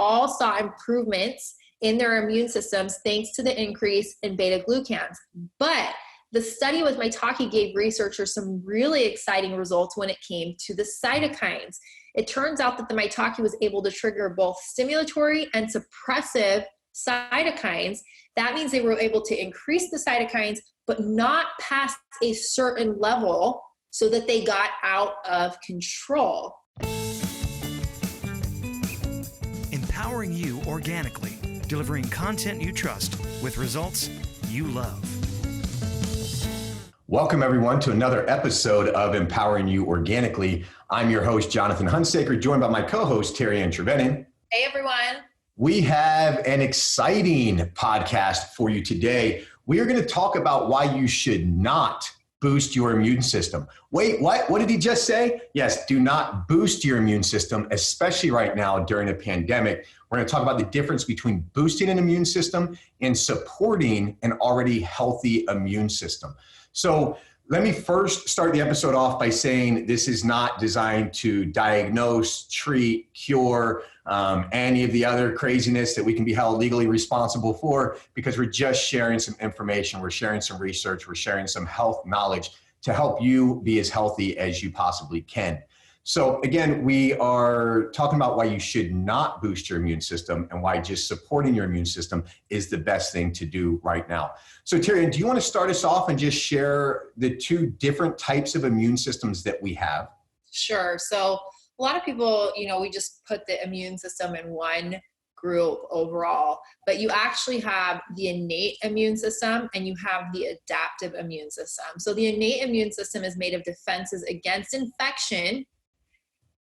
all saw improvements in their immune systems thanks to the increase in beta-glucans. But the study with Maitake gave researchers some really exciting results when it came to the cytokines. It turns out that the Maitake was able to trigger both stimulatory and suppressive cytokines. That means they were able to increase the cytokines, but not past a certain level so that they got out of control. Empowering you organically, delivering content you trust with results you love. Welcome everyone to another episode of Empowering You Organically. I'm your host, Jonathan Hunsaker, joined by my co-host, Terry Ann Trevenin. Hey everyone. We have an exciting podcast for you today. We are going to talk about why you should not boost your immune system. Wait, what? What did he just say? Yes, do not boost your immune system, especially right now during a pandemic. We're going to talk about the difference between boosting an immune system and supporting an already healthy immune system. So let me first start the episode off by saying this is not designed to diagnose, treat, cure any of the other craziness that we can be held legally responsible for, because we're just sharing some information, we're sharing some research, we're sharing some health knowledge to help you be as healthy as you possibly can. So again, we are talking about why you should not boost your immune system and why just supporting your immune system is the best thing to do right now. So Terry, do you want to start us off and just share the two different types of immune systems that we have? Sure. So a lot of people, we just put the immune system in one group overall, but you actually have the innate immune system and you have the adaptive immune system. So the innate immune system is made of defenses against infection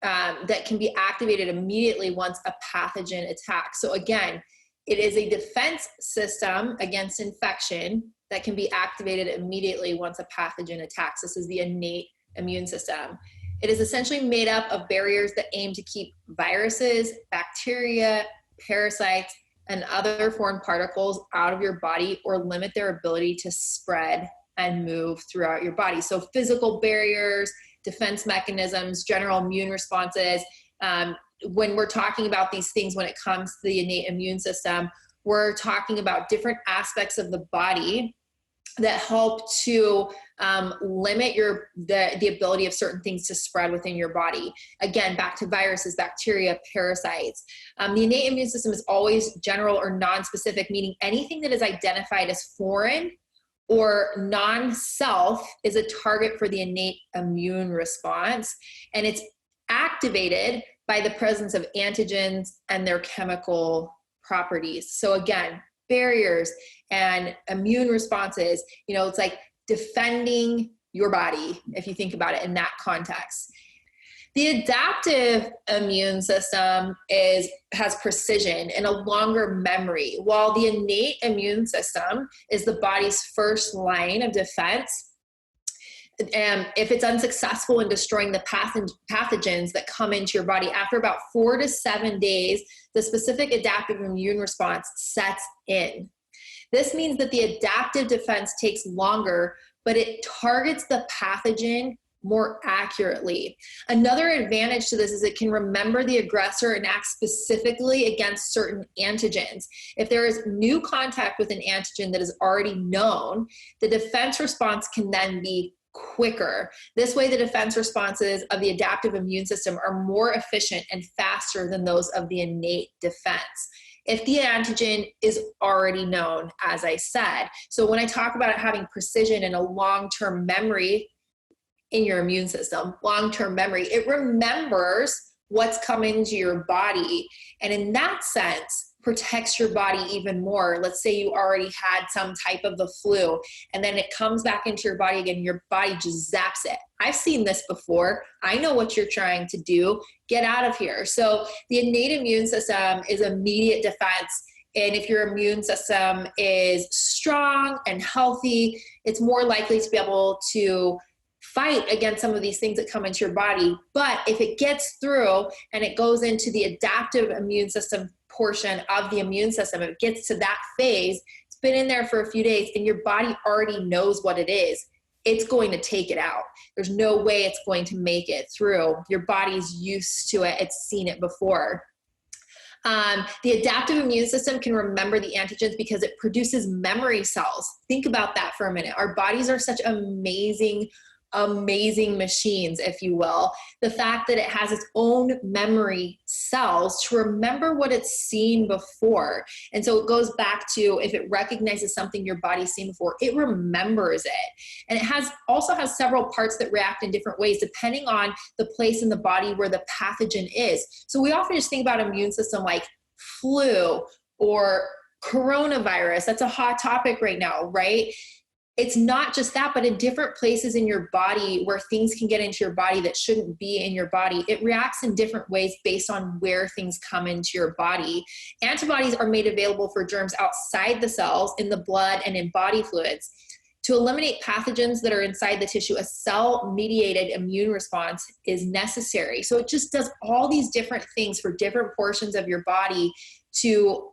that can be activated immediately once a pathogen attacks. So again, it is a defense system against infection that can be activated immediately once a pathogen attacks. This is the innate immune system. It is essentially made up of barriers that aim to keep viruses, bacteria, parasites, and other foreign particles out of your body or limit their ability to spread and move throughout your body. So physical barriers, defense mechanisms, general immune responses. When we're talking about these things, when it comes to the innate immune system, we're talking about different aspects of the body that help to limit the ability of certain things to spread within your body. Again, back to viruses, bacteria, parasites. The innate immune system is always general or non-specific, meaning anything that is identified as foreign or non-self is a target for the innate immune response. And it's activated by the presence of antigens and their chemical properties. So again, barriers and immune responses, it's like defending your body, if you think about it in that context. The adaptive immune system has precision and a longer memory, while the innate immune system is the body's first line of defense. If it's unsuccessful in destroying the pathogens that come into your body, after about 4 to 7 days, the specific adaptive immune response sets in. This means that the adaptive defense takes longer, but it targets the pathogen more accurately. Another advantage to this is it can remember the aggressor and act specifically against certain antigens. If there is new contact with an antigen that is already known, the defense response can then be quicker. This way, the defense responses of the adaptive immune system are more efficient and faster than those of the innate defense if the antigen is already known, as I said. So when I talk about it having precision and a long-term memory in your immune system, long-term memory, it remembers what's coming to your body. And in that sense, protects your body even more. Let's say you already had some type of the flu and then it comes back into your body again, your body just zaps it. I've seen this before. I know what you're trying to do. Get out of here. So the innate immune system is immediate defense. And if your immune system is strong and healthy, it's more likely to be able to fight against some of these things that come into your body. But if it gets through and it goes into the adaptive immune system portion of the immune system, it gets to that phase, it's been in there for a few days and your body already knows what it is, it's going to take it out. There's no way it's going to make it through. Your body's used to it. It's seen it before. The adaptive immune system can remember the antigens because it produces memory cells. Think about that for a minute. Our bodies are such amazing machines, if you will. The fact that it has its own memory cells to remember what it's seen before. And so it goes back to, if it recognizes something your body's seen before, it remembers it. And it also has several parts that react in different ways depending on the place in the body where the pathogen is. So we often just think about immune system like flu or coronavirus. That's a hot topic right now, right? It's not just that, but in different places in your body where things can get into your body that shouldn't be in your body, it reacts in different ways based on where things come into your body. Antibodies are made available for germs outside the cells, in the blood, and in body fluids. To eliminate pathogens that are inside the tissue, a cell-mediated immune response is necessary. So it just does all these different things for different portions of your body to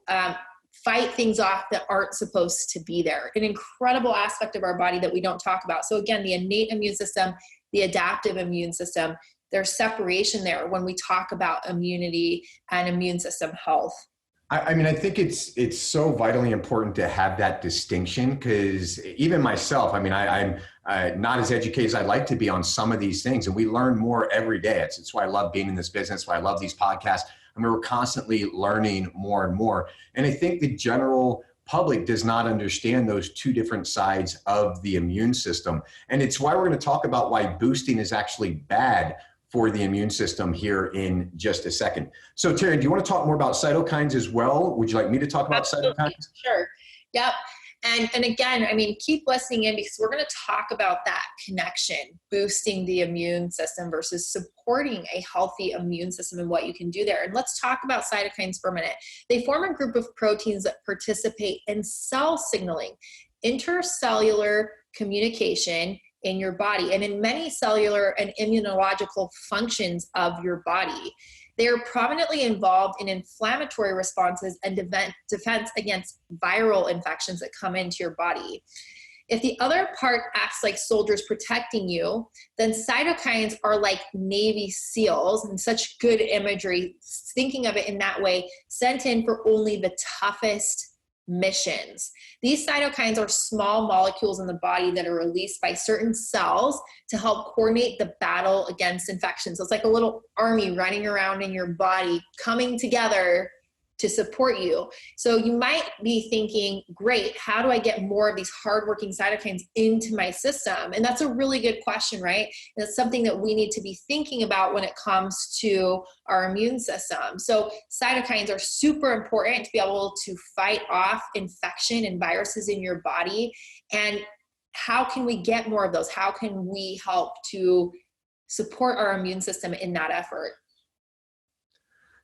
fight things off that aren't supposed to be there. An incredible aspect of our body that we don't talk about. So again, the innate immune system, the adaptive immune system, there's separation there when we talk about immunity and immune system health. I mean, I think it's so vitally important to have that distinction, because even myself, I mean, I'm not as educated as I'd like to be on some of these things, and we learn more every day. It's why I love being in this business, why I love these podcasts. I mean, we're constantly learning more and more. And I think the general public does not understand those two different sides of the immune system. And it's why we're going to talk about why boosting is actually bad for the immune system here in just a second. So Terry, do you want to talk more about cytokines as well? Would you like me to talk about cytokines? Sure. Yep. And again, I mean, keep listening in because we're going to talk about that connection, boosting the immune system versus supporting a healthy immune system and what you can do there. And let's talk about cytokines for a minute. They form a group of proteins that participate in cell signaling, intercellular communication in your body, and in many cellular and immunological functions of your body. They are prominently involved in inflammatory responses and defense against viral infections that come into your body. If the other part acts like soldiers protecting you, then cytokines are like Navy SEALs, and such good imagery, thinking of it in that way, sent in for only the toughest missions. These cytokines are small molecules in the body that are released by certain cells to help coordinate the battle against infections. So it's like a little army running around in your body, coming together to support you. So you might be thinking, great, how do I get more of these hardworking cytokines into my system? And that's a really good question, right? And it's something that we need to be thinking about when it comes to our immune system. So cytokines are super important to be able to fight off infection and viruses in your body. And how can we get more of those? How can we help to support our immune system in that effort?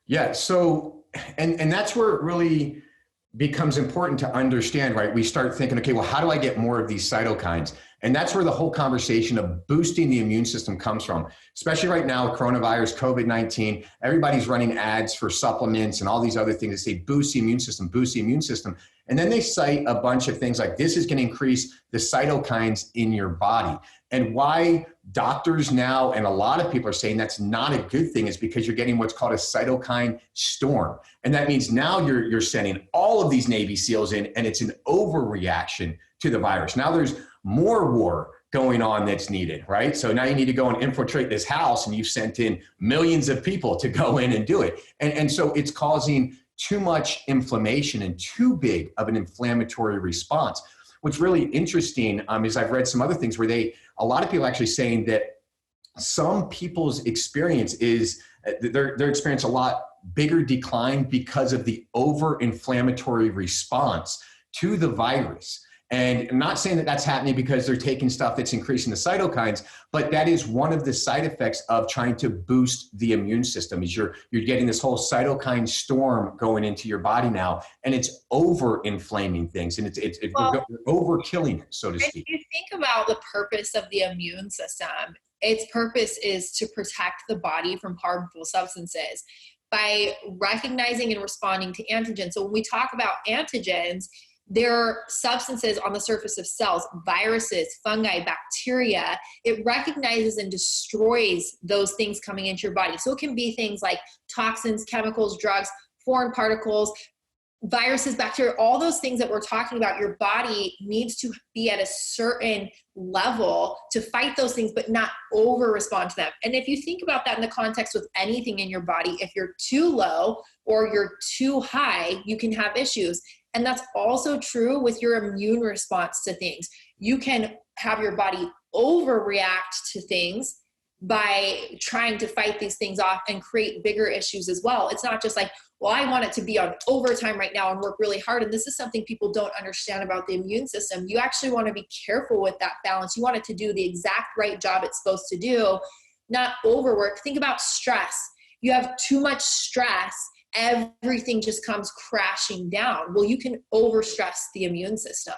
Yeah, so, and that's where it really becomes important to understand, right? We start thinking, okay, well, how do I get more of these cytokines? And that's where the whole conversation of boosting the immune system comes from, especially right now, coronavirus, COVID-19, everybody's running ads for supplements and all these other things that say boost the immune system, boost the immune system. And then they cite a bunch of things like this is going to increase the cytokines in your body. And why doctors now and a lot of people are saying that's not a good thing is because you're getting what's called a cytokine storm. And that means now you're sending all of these Navy SEALs in, and it's an overreaction to the virus. Now there's more war going on that's needed, right? So now you need to go and infiltrate this house, and you've sent in millions of people to go in and do it. And so it's causing too much inflammation and too big of an inflammatory response. What's really interesting is I've read some other things where a lot of people actually saying that some people's experience is their experience a lot bigger decline because of the over-inflammatory response to the virus. And I'm not saying that that's happening because they're taking stuff that's increasing the cytokines, but that is one of the side effects of trying to boost the immune system is you're getting this whole cytokine storm going into your body now, and it's over-inflaming things, and we're over-killing it, so to speak. If you think about the purpose of the immune system, its purpose is to protect the body from harmful substances by recognizing and responding to antigens. So when we talk about antigens, they're substances on the surface of cells, viruses, fungi, bacteria. It recognizes and destroys those things coming into your body. So it can be things like toxins, chemicals, drugs, foreign particles, viruses, bacteria, all those things that we're talking about. Your body needs to be at a certain level to fight those things, but not over respond to them. And if you think about that in the context with anything in your body, if you're too low or you're too high, you can have issues. And that's also true with your immune response to things. You can have your body overreact to things by trying to fight these things off and create bigger issues as well. It's not just like, well, I want it to be on overtime right now and work really hard. And this is something people don't understand about the immune system. You actually want to be careful with that balance. You want it to do the exact right job it's supposed to do, not overwork. Think about stress. You have too much stress, everything just comes crashing down. Well, you can overstress the immune system.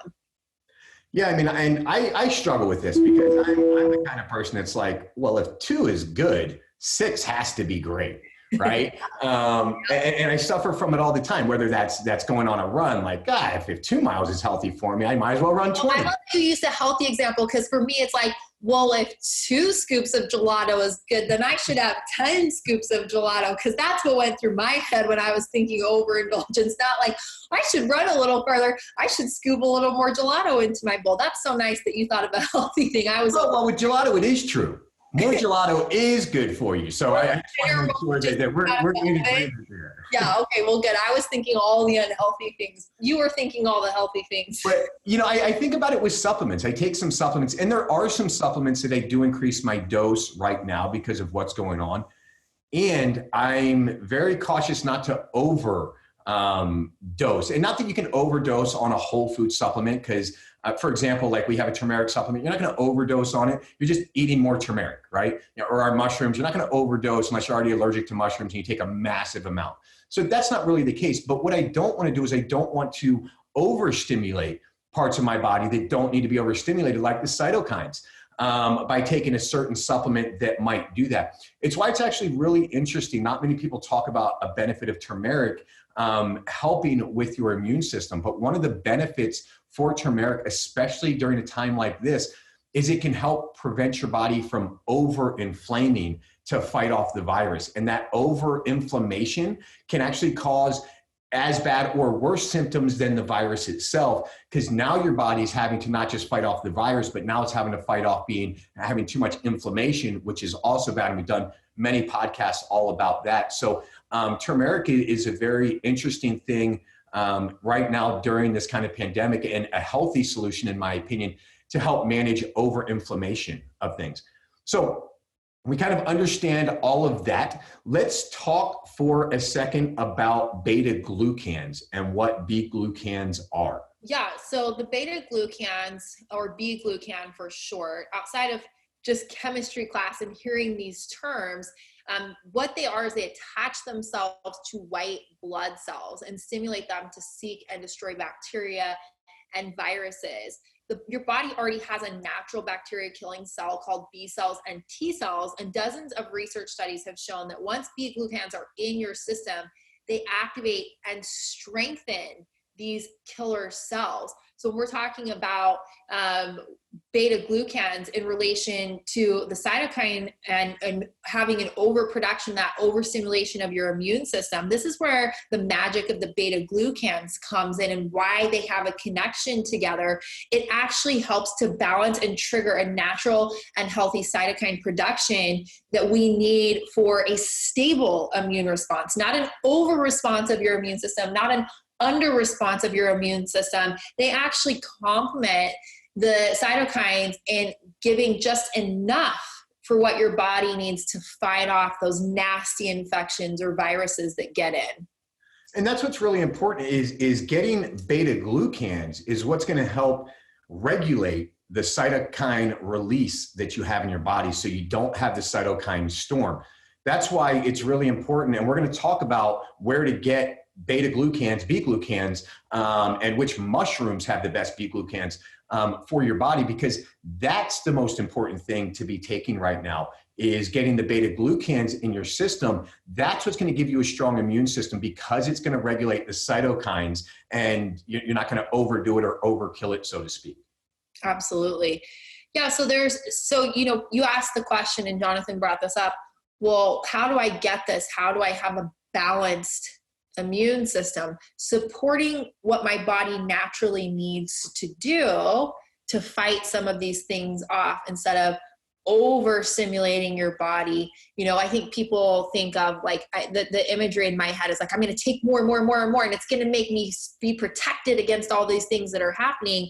Yeah, I mean, and I struggle with this because I'm the kind of person that's like, well, if 2 is good, 6 has to be great, right? And I suffer from it all the time, whether that's going on a run, like, God, if 2 miles is healthy for me, I might as well run 20. I love that you used a healthy example, because for me, it's like, well, if 2 scoops of gelato is good, then I should have 10 scoops of gelato, because that's what went through my head when I was thinking overindulgence. Not like, I should run a little further. I should scoop a little more gelato into my bowl. That's so nice that you thought of a healthy thing. Well, with gelato, it is true. More gelato is good for you. So I just want to make sure that we're in agreement there. Yeah, okay, well, good. I was thinking all the unhealthy things. You were thinking all the healthy things. But, I think about it with supplements. I take some supplements, and there are some supplements that I do increase my dose right now because of what's going on. And I'm very cautious not to overdose. And not that you can overdose on a whole food supplement, because for example, like we have a turmeric supplement, you're not going to overdose on it. You're just eating more turmeric, right? Or our mushrooms, you're not going to overdose unless you're already allergic to mushrooms and you take a massive amount. So that's not really the case. But what I don't want to do is I don't want to overstimulate parts of my body that don't need to be overstimulated, like the cytokines, by taking a certain supplement that might do that. It's why it's actually really interesting. Not many people talk about a benefit of turmeric helping with your immune system. But one of the benefits for turmeric, especially during a time like this, is it can help prevent your body from over-inflaming to fight off the virus. And that over-inflammation can actually cause as bad or worse symptoms than the virus itself, because now your body's having to not just fight off the virus, but now it's having to fight off having too much inflammation, which is also bad. And we've done many podcasts all about that. So turmeric is a very interesting thing right now during this kind of pandemic, and a healthy solution, in my opinion, to help manage over-inflammation of things. So we kind of understand all of that. Let's talk for a second about beta-glucans and what b-glucans are. Yeah, so the beta-glucans, or b-glucan for short, outside of just chemistry class and hearing these terms, what they are is they attach themselves to white blood cells and stimulate them to seek and destroy bacteria and viruses. Your body already has a natural bacteria killing cell called B cells and T cells, and dozens of research studies have shown that once b-glucans are in your system, they activate and strengthen these killer cells. So when we're talking about beta-glucans in relation to the cytokine and having an overproduction, that overstimulation of your immune system, this is where the magic of the beta-glucans comes in and why they have a connection together. It actually helps to balance and trigger a natural and healthy cytokine production that we need for a stable immune response, not an over response of your immune system, not an under response of your immune system. They actually complement the cytokines in giving just enough for what your body needs to fight off those nasty infections or viruses that get in. And that's what's really important is getting beta-glucans is what's going to help regulate the cytokine release that you have in your body, so you don't have the cytokine storm. That's why it's really important. And we're going to talk about where to get beta-glucans, b-glucans, and which mushrooms have the best b-glucans for your body, because that's the most important thing to be taking right now, is getting the beta-glucans in your system. That's what's going to give you a strong immune system, because it's going to regulate the cytokines, and you're not going to overdo it or overkill it, so to speak. Absolutely. Yeah. So you asked the question, and Jonathan brought this up. Well, how do I get this? How do I have a balanced immune system, supporting what my body naturally needs to do to fight some of these things off instead of overstimulating your body. I think people think of like the imagery in my head is like, I'm going to take more and more and more and more, and it's going to make me be protected against all these things that are happening.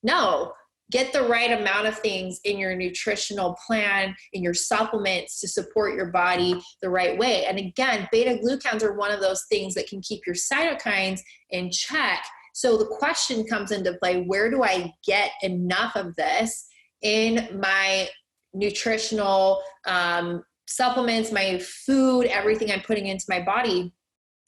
No, get the right amount of things in your nutritional plan, in your supplements to support your body the right way. And again, beta-glucans are one of those things that can keep your cytokines in check. So the question comes into play, where do I get enough of this in my nutritional supplements, my food, everything I'm putting into my body?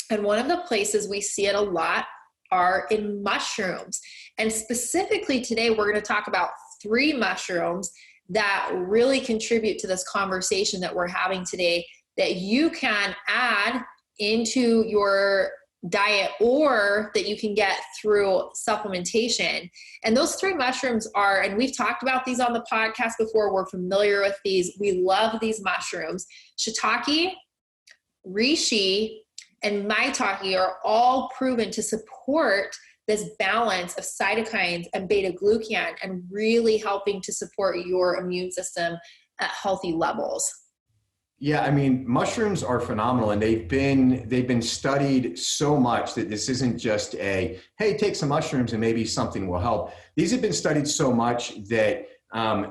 And one of the places we see it a lot are in mushrooms. And specifically today, we're going to talk about 3 mushrooms that really contribute to this conversation that we're having today that you can add into your diet or that you can get through supplementation. And those 3 mushrooms are, and we've talked about these on the podcast before, we're familiar with these. We love these mushrooms. Shiitake, reishi, and maitake are all proven to support this balance of cytokines and beta-glucan and really helping to support your immune system at healthy levels. Yeah, I mean, mushrooms are phenomenal, and they've been studied so much that this isn't just a, hey, take some mushrooms and maybe something will help. These have been studied so much that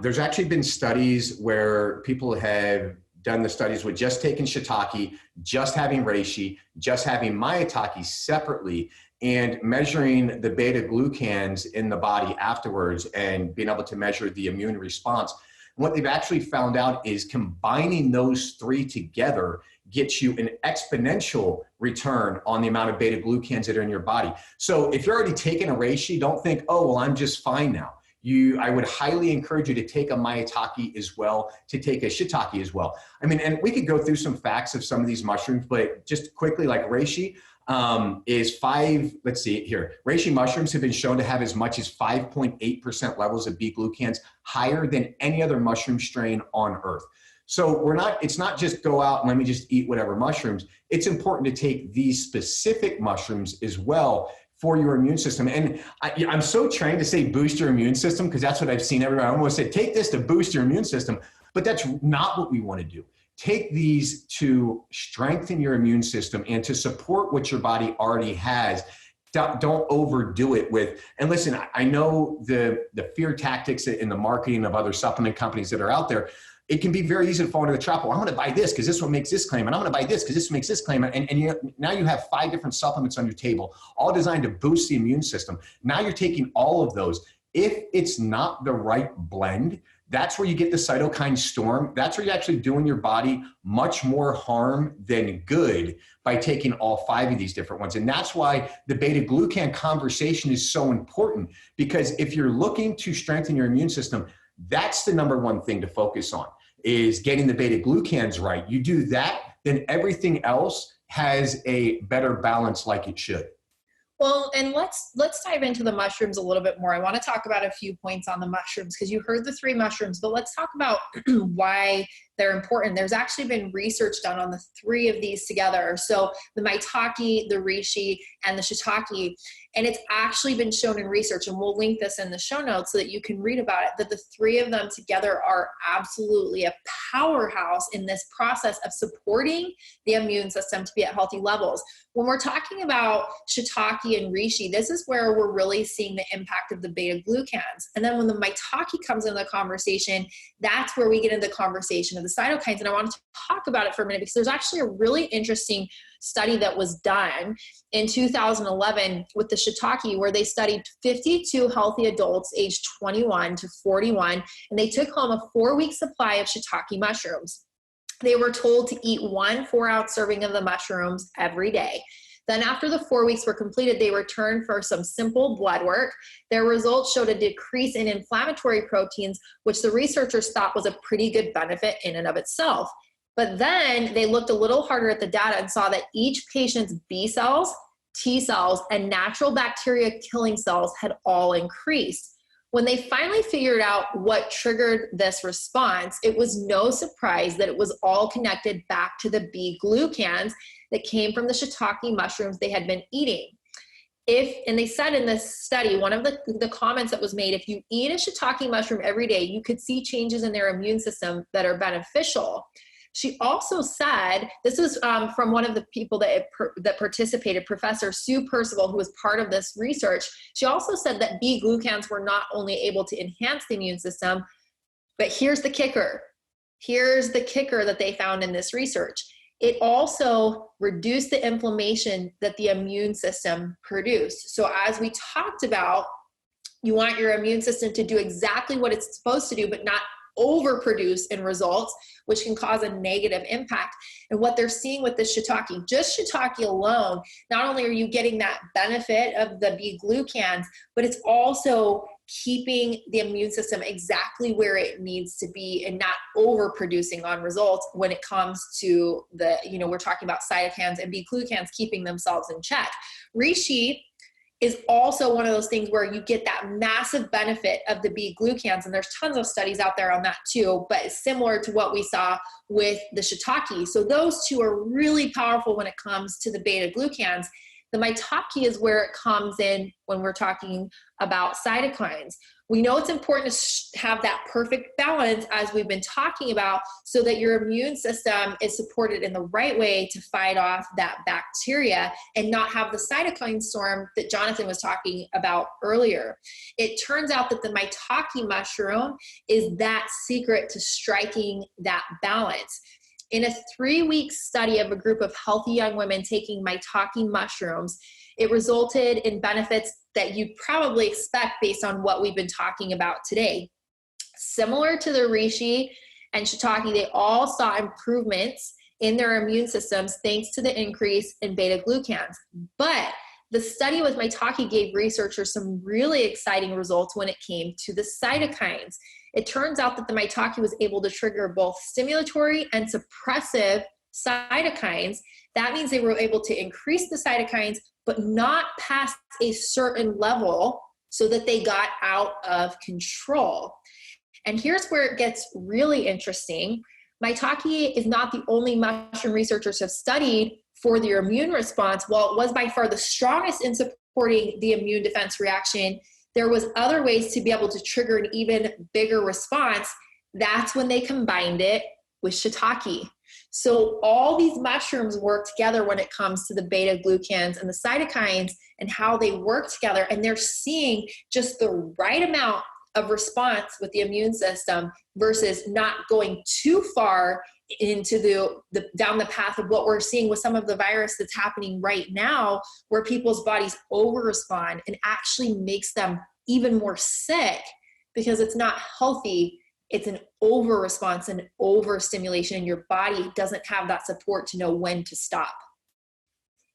there's actually been studies where people have done the studies with just taking shiitake, just having reishi, just having maitake separately, and measuring the beta-glucans in the body afterwards and being able to measure the immune response. What they've actually found out is combining those 3 together gets you an exponential return on the amount of beta-glucans that are in your body. So if you're already taking a reishi, don't think, oh, well, I'm just fine now. I would highly encourage you to take a maitake as well, to take a shiitake as well. I mean, and we could go through some facts of some of these mushrooms, but just quickly, like reishi is let's see here. Reishi mushrooms have been shown to have as much as 5.8% levels of β-glucans, higher than any other mushroom strain on earth. So it's not just go out and let me just eat whatever mushrooms. It's important to take these specific mushrooms as well for your immune system. And I'm so trained to say boost your immune system because that's what I've seen everywhere. I almost said, take this to boost your immune system, but that's not what we want to do. Take these to strengthen your immune system and to support what your body already has. Don't overdo it with, and listen, I know the fear tactics in the marketing of other supplement companies that are out there. It can be very easy to fall into the trap. Well, I'm going to buy this because this one makes this claim, and I'm going to buy this because this makes this claim. And now you have 5 different supplements on your table, all designed to boost the immune system. Now you're taking all of those. If it's not the right blend, that's where you get the cytokine storm. That's where you're actually doing your body much more harm than good by taking all 5 of these different ones. And that's why the beta-glucan conversation is so important, because if you're looking to strengthen your immune system, that's the number 1 thing to focus on, is getting the beta-glucans right. You do that, then everything else has a better balance like it should. Well, and let's dive into the mushrooms a little bit more. I want to talk about a few points on the mushrooms because you heard the 3 mushrooms, but let's talk about why they're important. There's actually been research done on the 3 of these together. So the maitake, the reishi, and the shiitake. And it's actually been shown in research, and we'll link this in the show notes so that you can read about it, that the 3 of them together are absolutely a powerhouse in this process of supporting the immune system to be at healthy levels. When we're talking about shiitake and reishi, this is where we're really seeing the impact of the beta-glucans. And then when the maitake comes into the conversation, that's where we get into the conversation of the cytokines. And I want to talk about it for a minute because there's actually a really interesting study that was done in 2011 with the shiitake, where they studied 52 healthy adults aged 21 to 41, and they took home a 4-week supply of shiitake mushrooms. They were told to eat 1 4-ounce serving of the mushrooms every day. Then after the 4 weeks were completed, they returned for some simple blood work. Their results showed a decrease in inflammatory proteins, which the researchers thought was a pretty good benefit in and of itself. But then they looked a little harder at the data and saw that each patient's B cells, T cells, and natural bacteria killing cells had all increased. When they finally figured out what triggered this response, it was no surprise that it was all connected back to the β-glucans that came from the shiitake mushrooms they had been eating. And they said in this study, one of the comments that was made, if you eat a shiitake mushroom every day, you could see changes in their immune system that are beneficial. She also said, this was from one of the people that participated, Professor Sue Percival, who was part of this research. She also said that β-glucans were not only able to enhance the immune system, but here's the kicker. Here's the kicker that they found in this research. It also reduced the inflammation that the immune system produced. So as we talked about, you want your immune system to do exactly what it's supposed to do, but not overproduce in results, which can cause a negative impact. And what they're seeing with the shiitake, just shiitake alone, not only are you getting that benefit of the β-glucans, but it's also keeping the immune system exactly where it needs to be and not overproducing on results when it comes to the, we're talking about cytokines and β-glucans keeping themselves in check. Reishi is also one of those things where you get that massive benefit of the β-glucans, and there's tons of studies out there on that too, but it's similar to what we saw with the shiitake. So those two are really powerful when it comes to the beta-glucans. The maitake is where it comes in when we're talking about cytokines. We know it's important to have that perfect balance, as we've been talking about, so that your immune system is supported in the right way to fight off that bacteria and not have the cytokine storm that Jonathan was talking about earlier. It turns out that the maitake mushroom is that secret to striking that balance. In a 3-week study of a group of healthy young women taking maitake mushrooms, it resulted in benefits that you'd probably expect based on what we've been talking about today. Similar to the reishi and shiitake, they all saw improvements in their immune systems thanks to the increase in beta-glucans. But the study with maitake gave researchers some really exciting results when it came to the cytokines. It turns out that the maitake was able to trigger both stimulatory and suppressive cytokines. That means they were able to increase the cytokines, but not past a certain level so that they got out of control. And here's where it gets really interesting. Maitake is not the only mushroom researchers have studied for their immune response. While it was by far the strongest in supporting the immune defense reaction, there was other ways to be able to trigger an even bigger response. That's when they combined it with shiitake. So all these mushrooms work together when it comes to the beta-glucans and the cytokines and how they work together. And they're seeing just the right amount of response with the immune system versus not going too far into the down the path of what we're seeing with some of the virus that's happening right now, where people's bodies over-respond and actually makes them even more sick because it's not healthy. It's an over-response and over-stimulation, and your body doesn't have that support to know when to stop.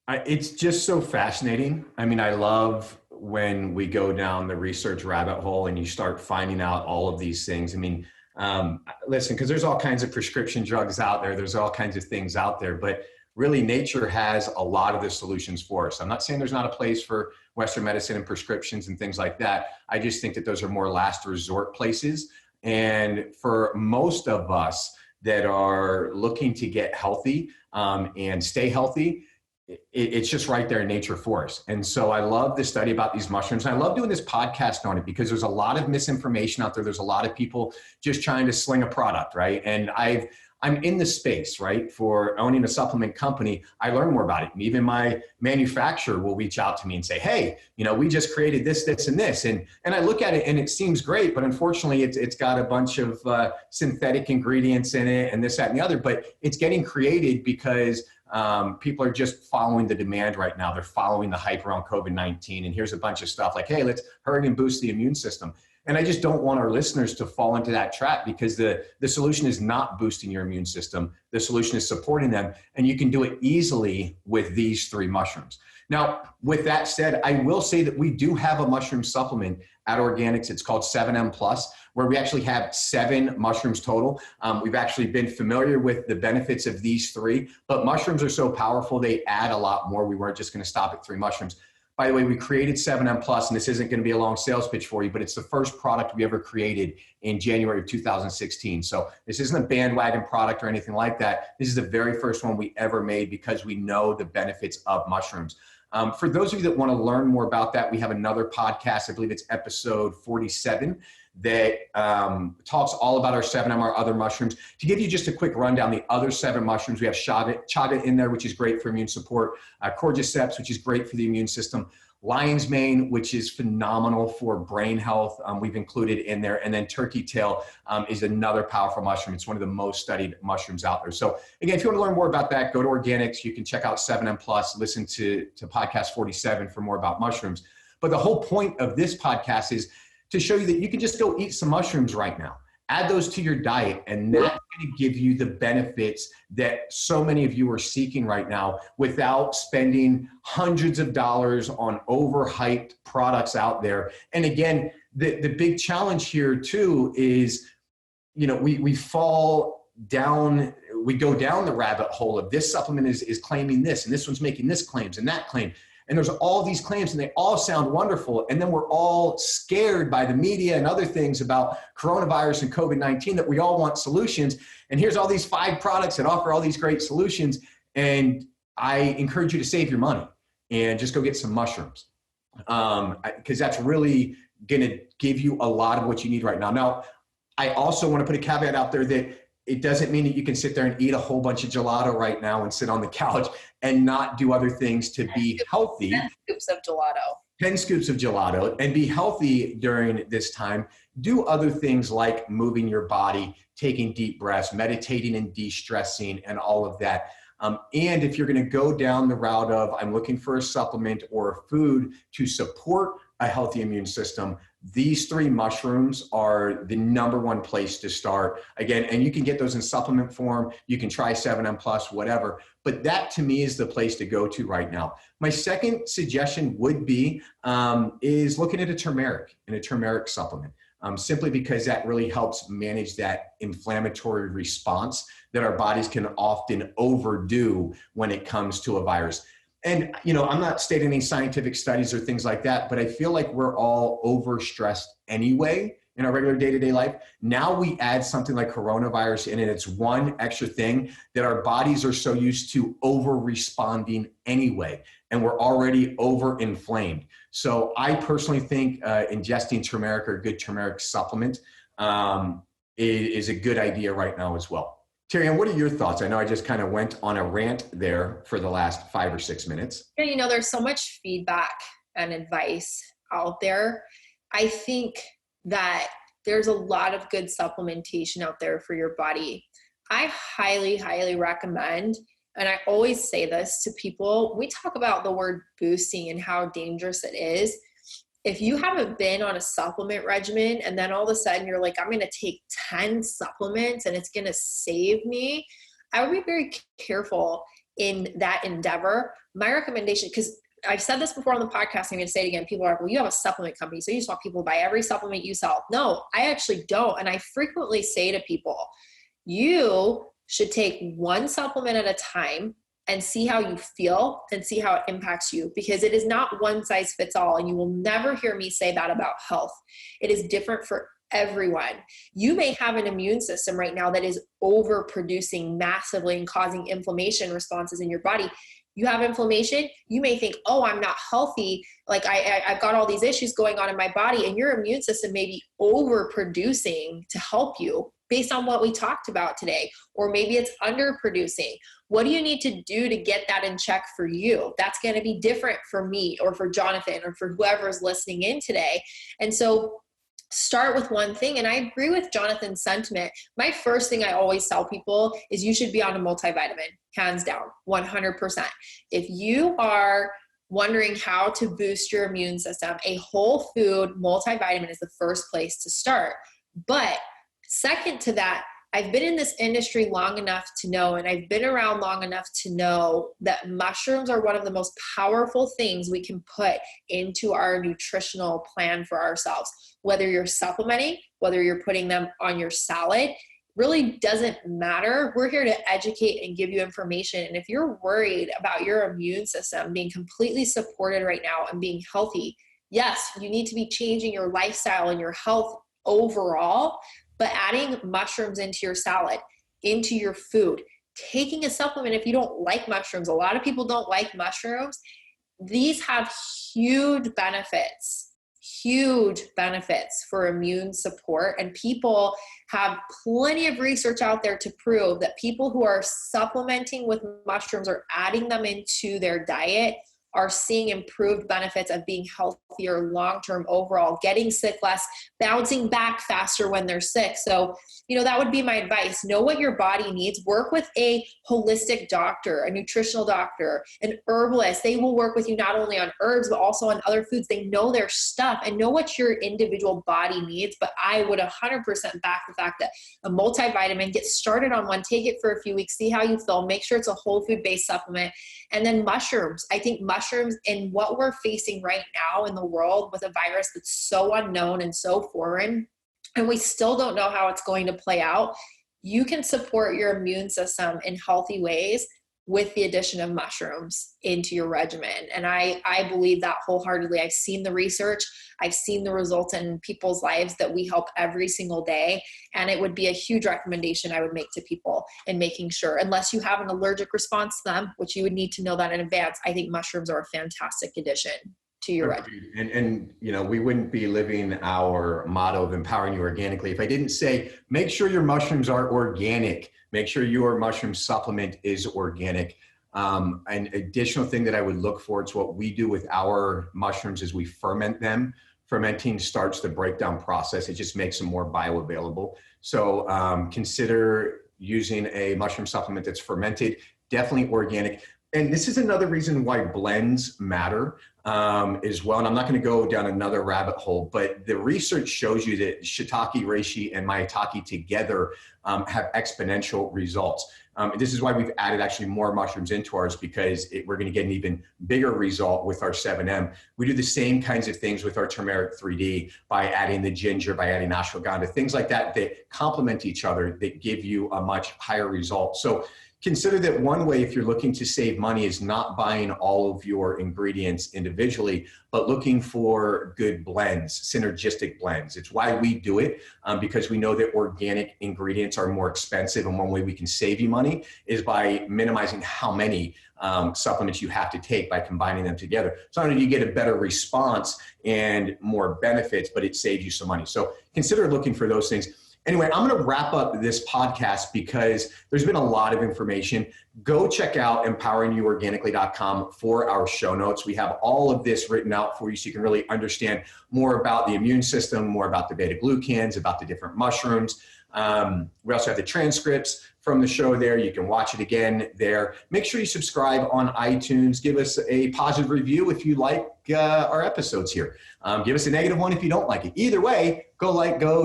It's just so fascinating. I mean, I love when we go down the research rabbit hole and you start finding out all of these things. I mean, listen, because there's all kinds of prescription drugs out there. There's all kinds of things out there, but really nature has a lot of the solutions for us. I'm not saying there's not a place for Western medicine and prescriptions and things like that. I just think that those are more last resort places. And for most of us that are looking to get healthy and stay healthy, it's just right there in nature for us. And so I love this study about these mushrooms. And I love doing this podcast on it because there's a lot of misinformation out there. There's a lot of people just trying to sling a product, right? And I'm in the space, right? For owning a supplement company, I learn more about it. And even my manufacturer will reach out to me and say, hey, we just created this, this, and this. And I look at it and it seems great, but unfortunately it's got a bunch of synthetic ingredients in it and this, that, and the other, but it's getting created because people are just following the demand right now. They're following the hype around COVID-19. And here's a bunch of stuff like, hey, let's hurry and boost the immune system. And I just don't want our listeners to fall into that trap because the solution is not boosting your immune system. The solution is supporting them. And you can do it easily with these 3 mushrooms. Now, with that said, I will say that we do have a mushroom supplement at Organixx. It's called 7M+, where we actually have 7 mushrooms total. We've actually been familiar with the benefits of these 3, but mushrooms are so powerful, they add a lot more. We weren't just going to stop at 3 mushrooms. By the way, we created 7M Plus, and this isn't going to be a long sales pitch for you, but it's the first product we ever created in January of 2016. So this isn't a bandwagon product or anything like that. This is the very first one we ever made because we know the benefits of mushrooms. For those of you that want to learn more about that, we have another podcast, I believe it's episode 47, that talks all about our 7M, our other mushrooms. To give you just a quick rundown, the other 7 mushrooms, we have chaga in there, which is great for immune support, cordyceps, which is great for the immune system, lion's mane, which is phenomenal for brain health, we've included in there, and then turkey tail is another powerful mushroom. It's one of the most studied mushrooms out there. So again, if you want to learn more about that, go to Organixx. You can check out 7M Plus, listen to podcast 47 for more about mushrooms. But the whole point of this podcast is to show you that you can just go eat some mushrooms right now. Add those to your diet, and that's going to give you the benefits that so many of you are seeking right now without spending hundreds of dollars on overhyped products out there. And again, the big challenge here too is, you know, we fall down, we go down the rabbit hole of this supplement is claiming this, and this one's making this claims and that claim. And there's all these claims and they all sound wonderful. And then we're all scared by the media and other things about coronavirus and COVID-19 that we all want solutions. And here's all these 5 products that offer all these great solutions. And I encourage you to save your money and just go get some mushrooms. Because that's really going to give you a lot of what you need right now. Now, I also want to put a caveat out there that it doesn't mean that you can sit there and eat a whole bunch of gelato right now and sit on the couch and not do other things to be healthy. 10 scoops of gelato. 10 scoops of gelato and be healthy during this time. Do other things like moving your body, taking deep breaths, meditating and de-stressing and all of that. And if you're going to go down the route of I'm looking for a supplement or a food to support a healthy immune system, these 3 mushrooms are the #1 place to start. Again, and you can get those in supplement form. You can try 7M Plus, whatever. But that to me is the place to go to right now. My second suggestion would be is looking at a turmeric supplement. Simply because that really helps manage that inflammatory response that our bodies can often overdo when it comes to a virus. And, you know, I'm not stating any scientific studies or things like that, but I feel like we're all overstressed anyway in our regular day-to-day life. Now we add something like coronavirus in, and it's one extra thing that our bodies are so used to over-responding anyway, and we're already over-inflamed. So I personally think ingesting turmeric or a good turmeric supplement is a good idea right now as well. Terry Ann, what are your thoughts? I know I just kind of went on a rant there for the last 5 or 6 minutes. Yeah, you know, there's so much feedback and advice out there. I think that there's a lot of good supplementation out there for your body. I highly, highly recommend, and I always say this to people, we talk about the word boosting and how dangerous it is. If you haven't been on a supplement regimen and then all of a sudden you're like, I'm going to take 10 supplements and it's going to save me, I would be very careful in that endeavor. My recommendation, because I've said this before on the podcast, I'm going to say it again. People are like, well, you have a supplement company, so you just want people to buy every supplement you sell. No, I actually don't. And I frequently say to people, you should take one supplement at a time and see how you feel and see how it impacts you, because it is not one size fits all. And you will never hear me say that about health. It is different for everyone. You may have an immune system right now that is overproducing massively and causing inflammation responses in your body. You have inflammation, you may think, oh, I'm not healthy. Like I've got all these issues going on in my body, and your immune system may be overproducing to help you based on what we talked about today, or maybe it's underproducing. What do you need to do to get that in check for you? That's going to be different for me or for Jonathan or for whoever's listening in today. And so start with one thing. And I agree with Jonathan's sentiment. My first thing I always tell people is you should be on a multivitamin, hands down, 100%. If you are wondering how to boost your immune system, a whole food multivitamin is the first place to start. But second to that, I've been in this industry long enough to know, and I've been around long enough to know that mushrooms are one of the most powerful things we can put into our nutritional plan for ourselves. Whether you're supplementing, whether you're putting them on your salad, really doesn't matter. We're here to educate and give you information. And if you're worried about your immune system being completely supported right now and being healthy, yes, you need to be changing your lifestyle and your health overall, but adding mushrooms into your salad, into your food, taking a supplement if you don't like mushrooms. A lot of people don't like mushrooms. These have huge benefits for immune support. And people have plenty of research out there to prove that people who are supplementing with mushrooms or adding them into their diet are seeing improved benefits of being healthier long-term overall, getting sick less, bouncing back faster when they're sick. So, that would be my advice. Know what your body needs. Work with a holistic doctor, a nutritional doctor, an herbalist. They will work with you not only on herbs, but also on other foods. They know their stuff and know what your individual body needs. But I would 100% back the fact that a multivitamin, get started on one, take it for a few weeks, see how you feel, make sure it's a whole food-based supplement. And then mushrooms. I think mushrooms, in what we're facing right now in the world with a virus that's so unknown and so foreign, and we still don't know how it's going to play out, you can support your immune system in healthy ways with the addition of mushrooms into your regimen. And I believe that wholeheartedly. I've seen the research. I've seen the results in people's lives that we help every single day. And it would be a huge recommendation I would make to people in making sure, unless you have an allergic response to them, which you would need to know that in advance, I think mushrooms are a fantastic addition to your regimen. And we wouldn't be living our motto of empowering you organically if I didn't say, make sure your mushrooms are organic. Make sure your mushroom supplement is organic. An additional thing that I would look for, it's what we do with our mushrooms, is we ferment them. Fermenting starts the breakdown process. It just makes them more bioavailable. So consider using a mushroom supplement that's fermented, definitely organic. And this is another reason why blends matter as well. And I'm not going to go down another rabbit hole, but the research shows you that shiitake, reishi, and maitake together have exponential results. This is why we've added actually more mushrooms into ours, because we're going to get an even bigger result with our 7M. We do the same kinds of things with our turmeric 3D by adding the ginger, by adding ashwagandha, things like that that complement each other, that give you a much higher result. So consider that one way, if you're looking to save money, is not buying all of your ingredients individually, but looking for good blends, synergistic blends. It's why we do it, because we know that organic ingredients are more expensive. And one way we can save you money is by minimizing how many supplements you have to take by combining them together. So not only do you get a better response and more benefits, but it saves you some money. So consider looking for those things. Anyway, I'm going to wrap up this podcast because there's been a lot of information. Go check out empoweringYouOrganically.com for our show notes. We have all of this written out for you so you can really understand more about the immune system, more about the beta-glucans, about the different mushrooms. We also have the transcripts from the show there. You can watch it again there. Make sure you subscribe on iTunes. Give us a positive review if you like our episodes here. Give us a negative one if you don't like it. Either way, go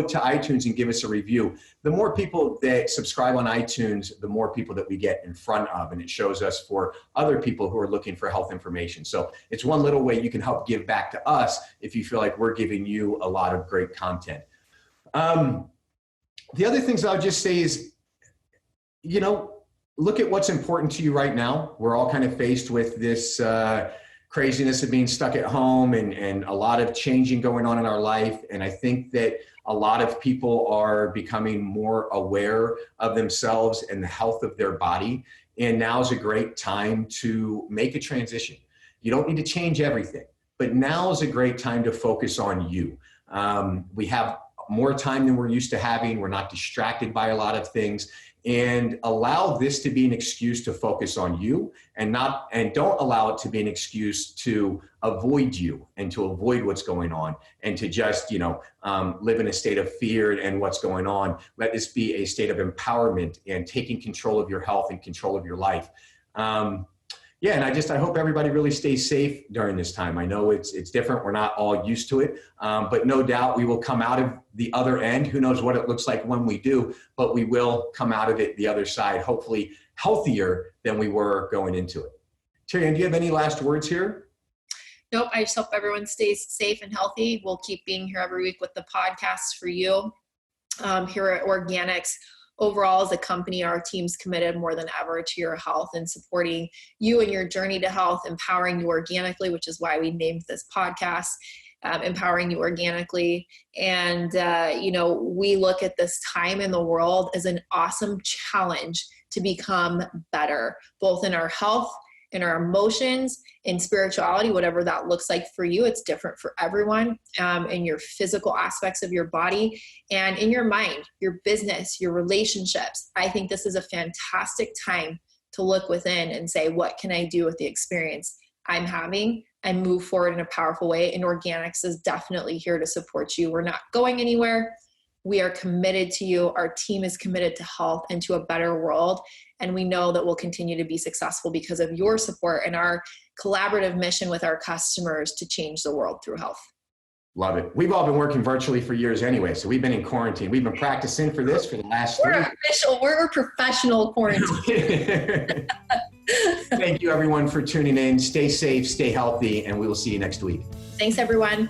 to iTunes and give us a review. The more people that subscribe on iTunes, the more people that we get in front of, and it shows us for other people who are looking for health information. So it's one little way you can help give back to us if you feel like we're giving you a lot of great content. The other things I'll just say is, look at what's important to you right now. We're all kind of faced with this craziness of being stuck at home and a lot of changing going on in our life. And I think that a lot of people are becoming more aware of themselves and the health of their body. And now is a great time to make a transition. You don't need to change everything, but now is a great time to focus on you. We have more time than we're used to having. We're not distracted by a lot of things, and allow this to be an excuse to focus on you, and don't allow it to be an excuse to avoid you and to avoid what's going on and to just, live in a state of fear and what's going on. Let this be a state of empowerment and taking control of your health and control of your life. And I hope everybody really stays safe during this time. I know it's different. We're not all used to it, but no doubt we will come out of the other end. Who knows what it looks like when we do, but we will come out of it the other side, hopefully healthier than we were going into it. Terry, do you have any last words here? Nope. I just hope everyone stays safe and healthy. We'll keep being here every week with the podcast for you here at Organixx. overall, as a company, our team's committed more than ever to your health and supporting you and your journey to health, empowering you organically, which is why we named this podcast, Empowering You Organically. And, we look at this time in the world as an awesome challenge to become better, both in our health, in our emotions, in spirituality, whatever that looks like for you. It's different for everyone, in your physical aspects of your body and in your mind, your business, your relationships. I think this is a fantastic time to look within and say, what can I do with the experience I'm having, and move forward in a powerful way? And Organixx is definitely here to support you. We're not going anywhere. We are committed to you. Our team is committed to health and to a better world. And we know that we'll continue to be successful because of your support and our collaborative mission with our customers to change the world through health. Love it. We've all been working virtually for years anyway, so we've been in quarantine. We've been practicing for this for the last 3 years. We're a professional quarantine. Thank you, everyone, for tuning in. Stay safe, stay healthy, and we will see you next week. Thanks, everyone.